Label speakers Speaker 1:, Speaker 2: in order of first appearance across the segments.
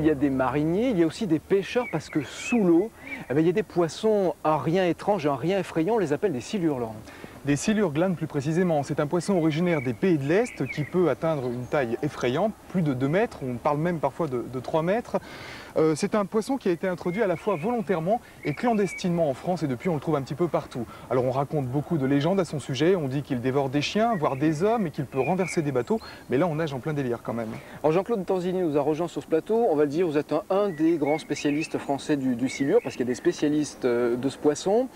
Speaker 1: il y a des mariniers, il y a aussi des pêcheurs parce que sous l'eau, il y a des poissons à rien étrange, à rien effrayant, on les appelle des silures, Laurent.
Speaker 2: Des silures glanes plus précisément. C'est un poisson originaire des pays de l'Est qui peut atteindre une taille effrayante, plus de 2 mètres, on parle même parfois de 3 mètres. C'est un poisson qui a été introduit à la fois volontairement et clandestinement en France et depuis on le trouve un petit peu partout. Alors on raconte beaucoup de légendes à son sujet, on dit qu'il dévore des chiens, voire des hommes et qu'il peut renverser des bateaux, mais là on nage en plein délire quand même.
Speaker 1: Alors Jean-Claude Tanzini nous a rejoint sur ce plateau, on va le dire, vous êtes un des grands spécialistes français du silure, parce qu'il y a des spécialistes de ce poisson.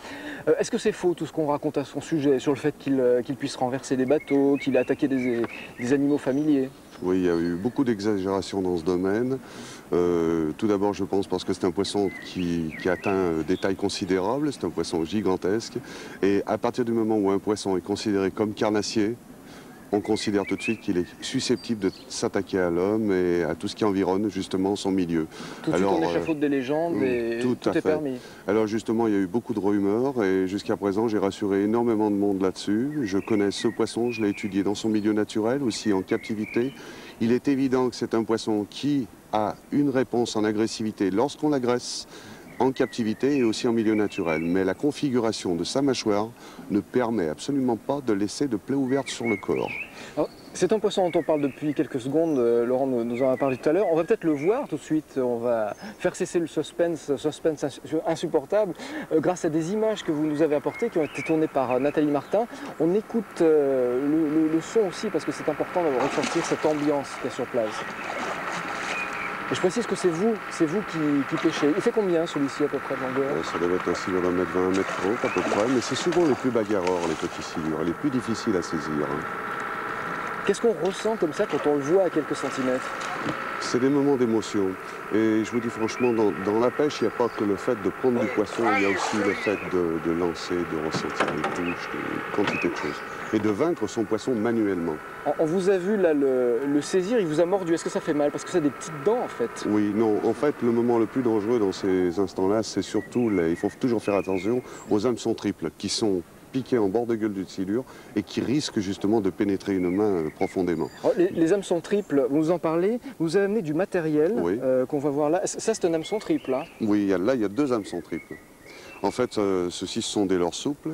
Speaker 1: Est-ce que c'est faux tout ce qu'on raconte à son sujet, sur le fait qu'il puisse renverser des bateaux, qu'il a attaqué des animaux familiers?
Speaker 3: Oui, il y a eu beaucoup d'exagération dans ce domaine. Tout d'abord, je pense parce que c'est un poisson qui atteint des tailles considérables, c'est un poisson gigantesque. Et à partir du moment où un poisson est considéré comme carnassier, on considère tout de suite qu'il est susceptible de s'attaquer à l'homme et à tout ce qui environne justement son milieu.
Speaker 1: Tout de suite on échafaude des légendes et tout est permis.
Speaker 3: Alors justement, il y a eu beaucoup de rumeurs et jusqu'à présent, j'ai rassuré énormément de monde là-dessus. Je connais ce poisson, je l'ai étudié dans son milieu naturel, aussi en captivité. Il est évident que c'est un poisson qui a une réponse en agressivité lorsqu'on l'agresse, en captivité et aussi en milieu naturel. Mais la configuration de sa mâchoire ne permet absolument pas de laisser de plaie ouverte sur le corps.
Speaker 1: C'est un poisson dont on parle depuis quelques secondes, Laurent nous en a parlé tout à l'heure. On va peut-être le voir tout de suite, on va faire cesser le suspense insupportable grâce à des images que vous nous avez apportées, qui ont été tournées par Nathalie Martin. On écoute le son aussi parce que c'est important de ressentir cette ambiance qu'il y a sur place. Et je précise que c'est vous qui pêchez. Il fait combien celui-ci à peu près de longueur?
Speaker 3: Ça devait être un silure d'un mètre 20, 1 mètre 30 à peu près, mais c'est souvent les plus bagarreurs, les petits silures, les plus difficiles à saisir.
Speaker 1: Qu'est-ce qu'on ressent comme ça quand on le voit à quelques centimètres?
Speaker 3: C'est des moments d'émotion. Et je vous dis franchement, dans la pêche, il n'y a pas que le fait de prendre du poisson, il y a aussi le fait de lancer, de ressentir les touches, de quantité de choses. Et de vaincre son poisson manuellement.
Speaker 1: On vous a vu là le saisir, il vous a mordu. Est-ce que ça fait mal? Parce que ça a des petites dents en fait.
Speaker 3: Oui, non. En fait, le moment le plus dangereux dans ces instants-là, c'est surtout, il faut toujours faire attention aux hameçons triples qui sont piqués en bord de gueule du silure et qui risquent justement de pénétrer une main profondément.
Speaker 1: Alors, les hameçons triples, vous nous en parlez, vous avez amené du matériel oui. Qu'on va voir là. Ça c'est un hameçon triple hein?
Speaker 3: Oui, là il y a 2 hameçons triples. En fait, ceux-ci sont des leurres souples.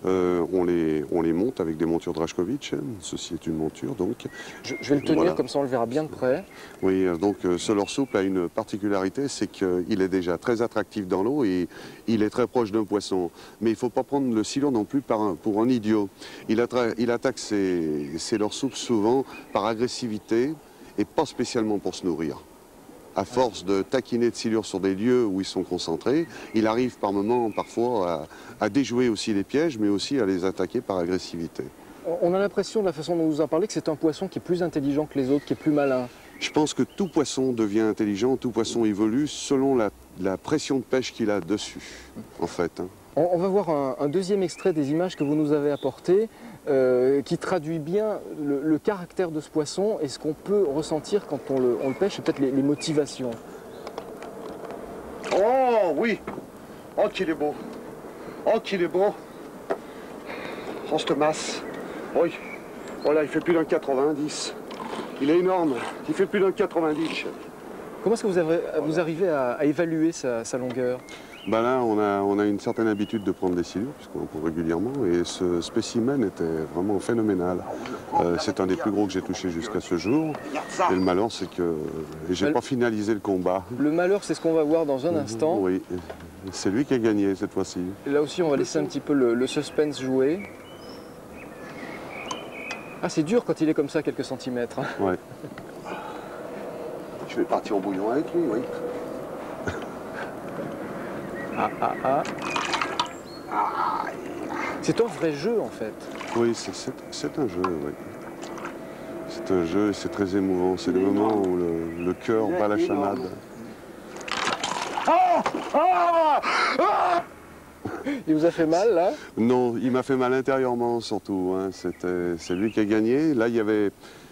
Speaker 3: On les monte avec des montures Drajkovic. Ceci est une monture, donc.
Speaker 1: Je vais le tenir, voilà. Comme ça on le verra bien de près.
Speaker 3: Oui, donc ce leurre souple a une particularité, c'est qu'il est déjà très attractif dans l'eau et il est très proche d'un poisson. Mais il ne faut pas prendre le silure non plus pour un idiot. Il attaque ces leurres souples souvent par agressivité et pas spécialement pour se nourrir. À force de taquiner de silures sur des lieux où ils sont concentrés, il arrive par moments, parfois, à déjouer aussi les pièges, mais aussi à les attaquer par agressivité.
Speaker 1: On a l'impression, de la façon dont vous en parlez, que c'est un poisson qui est plus intelligent que les autres, qui est plus malin.
Speaker 3: Je pense que tout poisson devient intelligent, tout poisson évolue selon la pression de pêche qu'il a dessus, en fait. Hein.
Speaker 1: On va voir un deuxième extrait des images que vous nous avez apportées, qui traduit bien le caractère de ce poisson et ce qu'on peut ressentir quand on le pêche, et peut-être les motivations.
Speaker 4: Oh oui! Oh qu'il est beau! Oh qu'il est beau! Oh cette masse! Oui! Oh là, il fait plus d'un 90. Il est énorme, il fait plus d'un 90.
Speaker 1: Comment est-ce que vous arrivez à évaluer sa longueur?
Speaker 3: Ben là, on a une certaine habitude de prendre des silures, puisqu'on en prend régulièrement, et ce spécimen était vraiment phénoménal. C'est un des plus gros que j'ai touché jusqu'à ce jour, et le malheur, c'est que j'ai pas finalisé le combat.
Speaker 1: Le malheur, c'est ce qu'on va voir dans un instant.
Speaker 3: Oui, c'est lui qui a gagné cette fois-ci.
Speaker 1: Là aussi, on va laisser un petit peu le suspense jouer. Ah, c'est dur quand il est comme ça, quelques centimètres. Hein.
Speaker 3: Ouais.
Speaker 4: Je vais partir au bouillon avec lui, oui.
Speaker 1: C'est un vrai jeu en fait.
Speaker 3: Oui, c'est un jeu, oui. C'est un jeu et c'est très émouvant. C'est le moment où le cœur bat la chamade.
Speaker 1: Il vous a fait mal là?
Speaker 3: Non, il m'a fait mal intérieurement surtout. Hein. C'est lui qui a gagné. Là,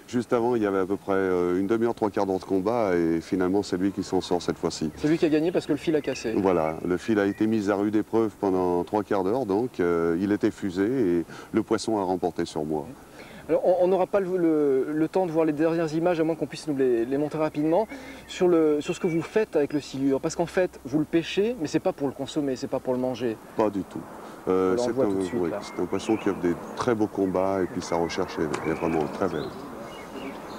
Speaker 3: juste avant, il y avait à peu près une demi-heure, 3/4 d'heure de combat et finalement, c'est lui qui s'en sort cette fois-ci.
Speaker 1: C'est lui qui a gagné parce que le fil a cassé.
Speaker 3: Voilà, le fil a été mis à rude épreuve pendant 3/4 d'heure, donc il était fusé et le poisson a remporté sur moi.
Speaker 1: Alors, on n'aura pas le temps de voir les dernières images, à moins qu'on puisse nous les montrer rapidement, sur ce que vous faites avec le silure. Parce qu'en fait, vous le pêchez, mais c'est pas pour le consommer, c'est pas pour le manger.
Speaker 3: Pas du tout. C'est un poisson qui offre des très beaux combats et puis sa recherche est vraiment très belle.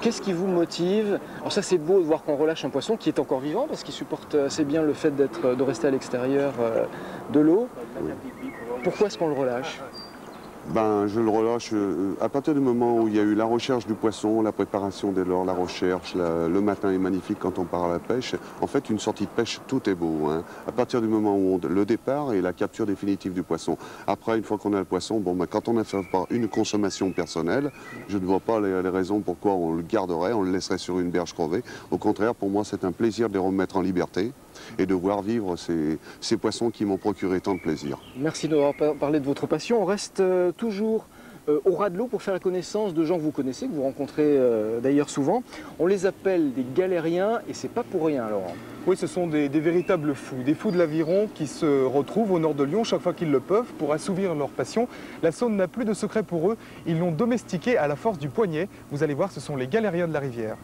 Speaker 1: Qu'est-ce qui vous motive? Alors ça, c'est beau de voir qu'on relâche un poisson qui est encore vivant parce qu'il supporte assez bien le fait de rester à l'extérieur de l'eau.
Speaker 3: Oui.
Speaker 1: Pourquoi est-ce qu'on le relâche?
Speaker 3: Ben, je le relâche à partir du moment où il y a eu la recherche du poisson, la préparation dès lors, la recherche, le matin est magnifique quand on part à la pêche. En fait, une sortie de pêche, tout est beau. Hein. À partir du moment où le départ et la capture définitive du poisson. Après, une fois qu'on a le poisson, bon, ben, quand on a fait une consommation personnelle, je ne vois pas les raisons pourquoi on le garderait, on le laisserait sur une berge crevée. Au contraire, pour moi, c'est un plaisir de les remettre en liberté et de voir vivre ces poissons qui m'ont procuré tant de plaisir.
Speaker 1: Merci d'avoir parlé de votre passion. On reste toujours au ras de l'eau pour faire la connaissance de gens que vous connaissez, que vous rencontrez d'ailleurs souvent. On les appelle des galériens et c'est pas pour rien, Laurent.
Speaker 2: Oui, ce sont des véritables fous, des fous de l'aviron qui se retrouvent au nord de Lyon chaque fois qu'ils le peuvent pour assouvir leur passion. La Saône n'a plus de secret pour eux, ils l'ont domestiqué à la force du poignet. Vous allez voir, ce sont les galériens de la rivière.